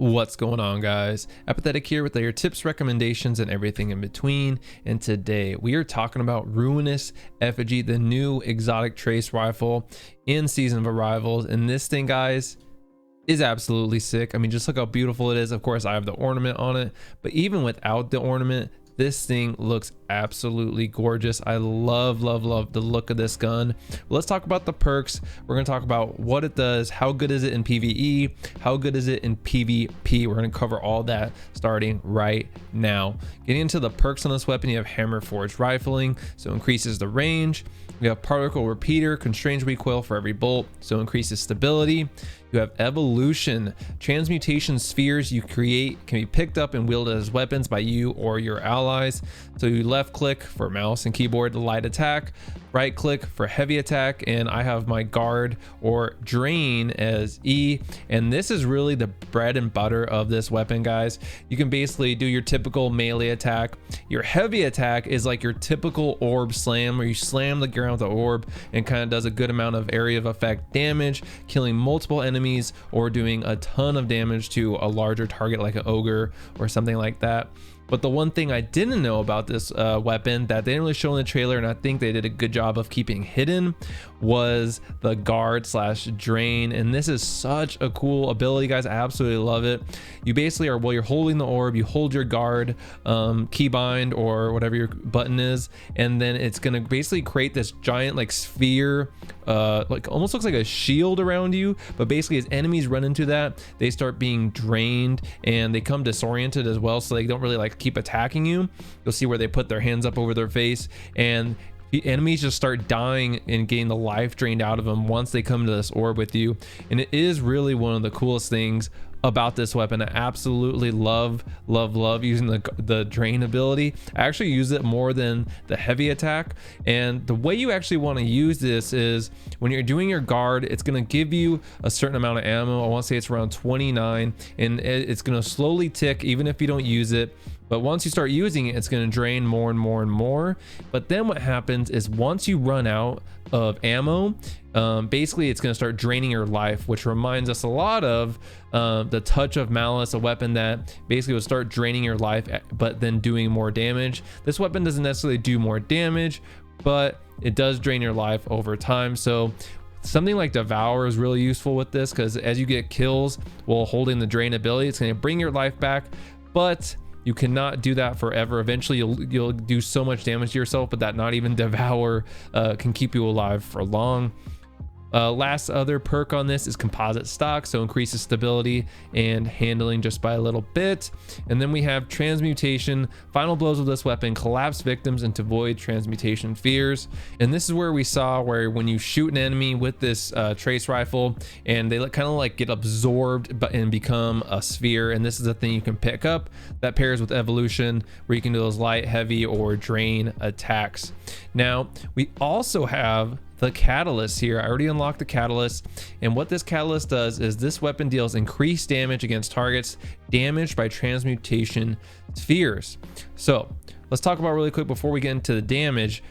What's going on, guys? Apathettic here with your tips, recommendations, and everything in between. And today we are talking about Ruinous Effigy, the new exotic trace rifle in Season of Arrivals. And this thing, guys, is absolutely sick. I mean, just look how beautiful it is. Of course, I have the ornament on it, but even without the ornament, this thing looks absolutely gorgeous. I love the look of this gun. Let's talk about the perks. We're going to talk about what it does, how good is it in PvE, how good is it in PvP. We're going to cover all that starting right now. Getting into the perks on this weapon, you have hammer forged rifling, so increases the range. You have particle repeater, constrains recoil for every bolt, so increases stability. You have evolution. Transmutation spheres you create can be picked up and wielded as weapons by you or your allies. So you left click for mouse and keyboard light attack, right click for heavy attack, and I have my guard or drain as E. And this is really the bread and butter of this weapon, guys. You can basically do your typical melee attack. Your heavy attack is like your typical orb slam, where you slam the ground with the orb and kind of does a good amount of area of effect damage, killing multiple enemies or doing a ton of damage to a larger target like an ogre or something like that. But the one thing I didn't know about this weapon that they didn't really show in the trailer, and I think they did a good job of keeping hidden, was the guard slash drain. And this is such a cool ability, guys. I absolutely love it. You basically are, while you're holding the orb, you hold your guard keybind or whatever your button is, and then it's gonna basically create this giant like sphere, like almost looks like a shield around you. But basically, as enemies run into that, they start being drained and they come disoriented as well, so they don't really like keep attacking you. You'll see where they put their hands up over their face, and the enemies just start dying and getting the life drained out of them once they come to this orb with you. And it is really one of the coolest things about this weapon. I absolutely love using the drain ability. I actually use it more than the heavy attack. And the way you actually want to use this is when you're doing your guard, it's going to give you a certain amount of ammo. I want to say it's around 29, and it's going to slowly tick even if you don't use it. But once you start using it, it's going to drain more and more and more. But then what happens is once you run out of ammo, basically it's going to start draining your life, which reminds us a lot of the Touch of Malice, a weapon that basically will start draining your life but then doing more damage. This weapon doesn't necessarily do more damage, but it does drain your life over time. So something like Devour is really useful with this, because as you get kills while holding the drain ability, it's going to bring your life back, but you cannot do that forever. Eventually you'll do so much damage to yourself, but that not even Devour can keep you alive for long. Last other perk on this is composite stock, so increases stability and handling just by a little bit. And then we have transmutation. Final blows of this weapon collapse victims into void transmutation spheres. And this is where we saw where when you shoot an enemy with this trace rifle, and they kind of like get absorbed and become a sphere. And this is a thing you can pick up that pairs with evolution, where you can do those light, heavy, or drain attacks. Now we also have the catalyst here. I already unlocked the catalyst, and what this catalyst does is this weapon deals increased damage against targets damaged by transmutation spheres. So let's talk about really quick before we get into the damage.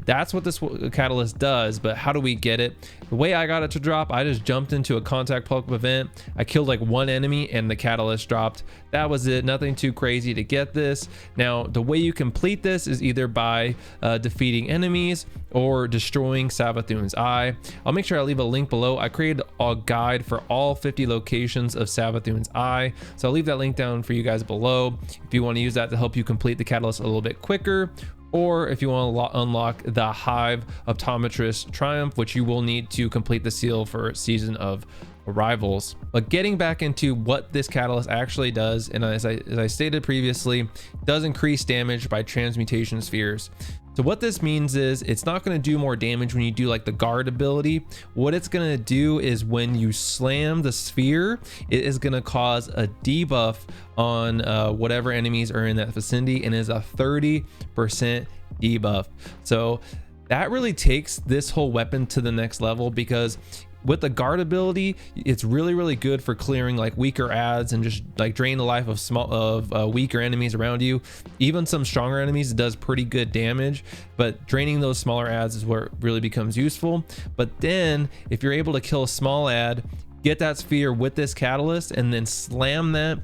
That's what this catalyst does, but how do we get it? The way I got it to drop, I just jumped into a contact pull-up event. I killed like one enemy and the catalyst dropped. That was it. Nothing too crazy to get this. Now, the way you complete this is either by defeating enemies or destroying Savathun's Eye. I'll make sure I leave a link below. I created a guide for all 50 locations of Savathun's Eye, so I'll leave that link down for you guys below if you want to use that to help you complete the catalyst a little bit quicker. Or if you want to unlock the Hive Optometrist Triumph, which you will need to complete the seal for Season of Arrivals. But getting back into what this catalyst actually does, and as I stated previously, it does increase damage by transmutation spheres. So what this means is it's not going to do more damage when you do like the guard ability. What it's going to do is when you slam the sphere, it is going to cause a debuff on whatever enemies are in that vicinity, and is a 30% debuff. So that really takes this whole weapon to the next level, because with the guard ability, it's really good for clearing like weaker adds and just like drain the life of weaker enemies around you. Even some stronger enemies, it does pretty good damage, but draining those smaller adds is where it really becomes useful. But then if you're able to kill a small add get that sphere with this catalyst and then slam that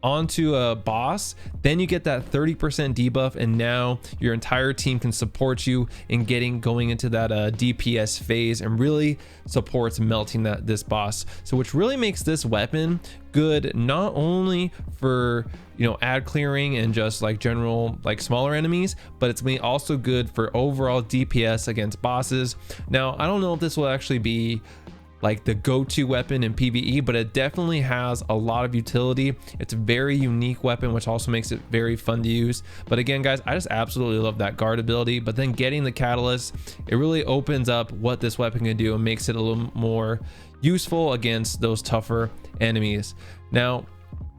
onto a boss, then you get that 30% debuff, and now your entire team can support you in going into that DPS phase, and really supports melting this boss. So which really makes this weapon good, not only for, you know, ad clearing and just like general like smaller enemies, but it's also good for overall DPS against bosses. Now I don't know if this will actually be like the go-to weapon in PvE, but it definitely has a lot of utility. It's a very unique weapon, which also makes it very fun to use. But again, guys, I just absolutely love that guard ability. But then getting the catalyst, it really opens up what this weapon can do and makes it a little more useful against those tougher enemies. Now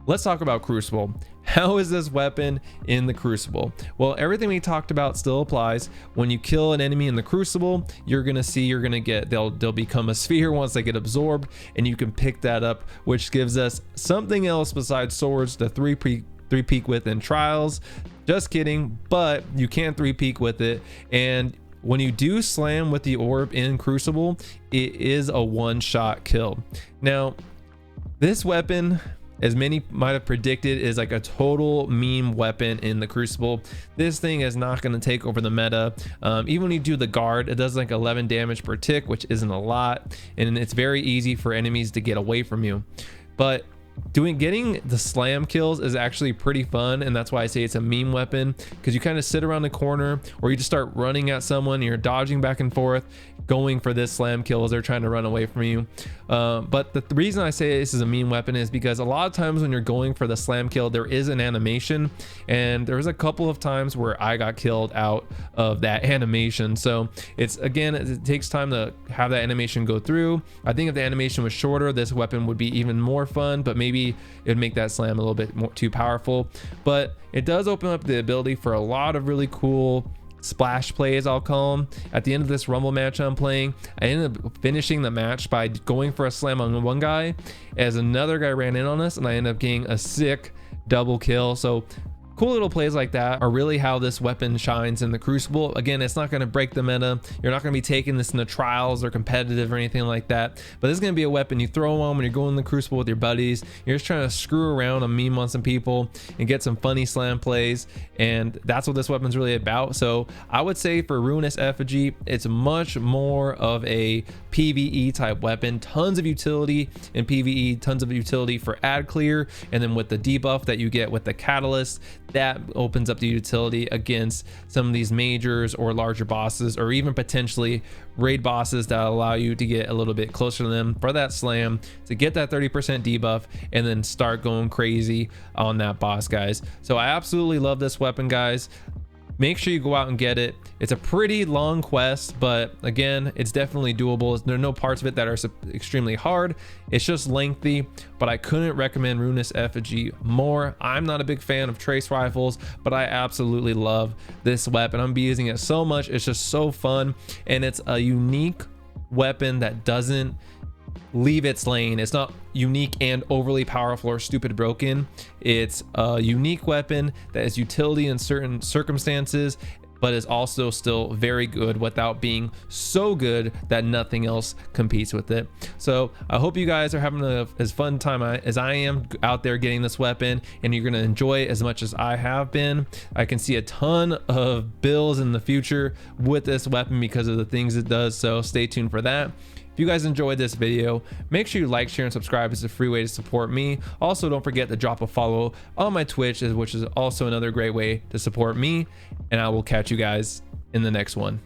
let's talk about Crucible. How is this weapon in the Crucible? Well, everything we talked about still applies. When you kill an enemy in the Crucible, you're gonna get, they'll become a sphere once they get absorbed, and you can pick that up, which gives us something else besides swords to three peak with in trials. Just kidding, but you can 3-peak with it. And when you do slam with the orb in Crucible, it is a one-shot kill. Now this weapon, as many might have predicted, is like a total meme weapon in the Crucible. This thing is not going to take over the meta. Even when you do the guard, it does like 11 damage per tick, which isn't a lot, and it's very easy for enemies to get away from you. But getting the slam kills is actually pretty fun, and that's why I say it's a meme weapon, because you kind of sit around the corner, or you just start running at someone and you're dodging back and forth, going for this slam kill as they're trying to run away from you. But the reason I say this is a meme weapon is because a lot of times when you're going for the slam kill, there is an animation, and there was a couple of times where I got killed out of that animation. So it's, again, it takes time to have that animation go through. I think if the animation was shorter, this weapon would be even more fun, but maybe it would make that slam a little bit more too powerful. But it does open up the ability for a lot of really cool splash plays, I'll call them. At the end of this Rumble match I'm playing, I ended up finishing the match by going for a slam on one guy as another guy ran in on us, and I ended up getting a sick double kill. So cool little plays like that are really how this weapon shines in the Crucible. Again, it's not going to break the meta. You're not going to be taking this in the trials or competitive or anything like that, but this is going to be a weapon you throw on when you're going in the Crucible with your buddies. You're just trying to screw around and meme on some people and get some funny slam plays, and that's what this weapon's really about. So I would say for Ruinous Effigy, it's much more of a PvE type weapon. Tons of utility in PvE, tons of utility for ad clear, and then with the debuff that you get with the catalyst, that opens up the utility against some of these majors or larger bosses, or even potentially raid bosses that allow you to get a little bit closer to them for that slam, to get that 30% debuff and then start going crazy on that boss, guys. So I absolutely love this weapon, guys. Make sure you go out and get it. It's a pretty long quest, but again, it's definitely doable. There are no parts of it that are extremely hard. It's just lengthy, but I couldn't recommend Ruinous Effigy more. I'm not a big fan of trace rifles, but I absolutely love this weapon. I'm be using it so much. It's just so fun, and it's a unique weapon that doesn't leave its lane. It's not unique and overly powerful or stupid broken. It's a unique weapon that has utility in certain circumstances, but is also still very good without being so good that nothing else competes with it. So I hope you guys are having as fun time as I am out there getting this weapon, and you're going to enjoy it as much as I have been. I can see a ton of builds in the future with this weapon because of the things it does, so stay tuned for that. If you guys enjoyed this video, make sure you like, share, and subscribe. It's a free way to support me. Also, don't forget to drop a follow on my Twitch, which is also another great way to support me. And I will catch you guys in the next one.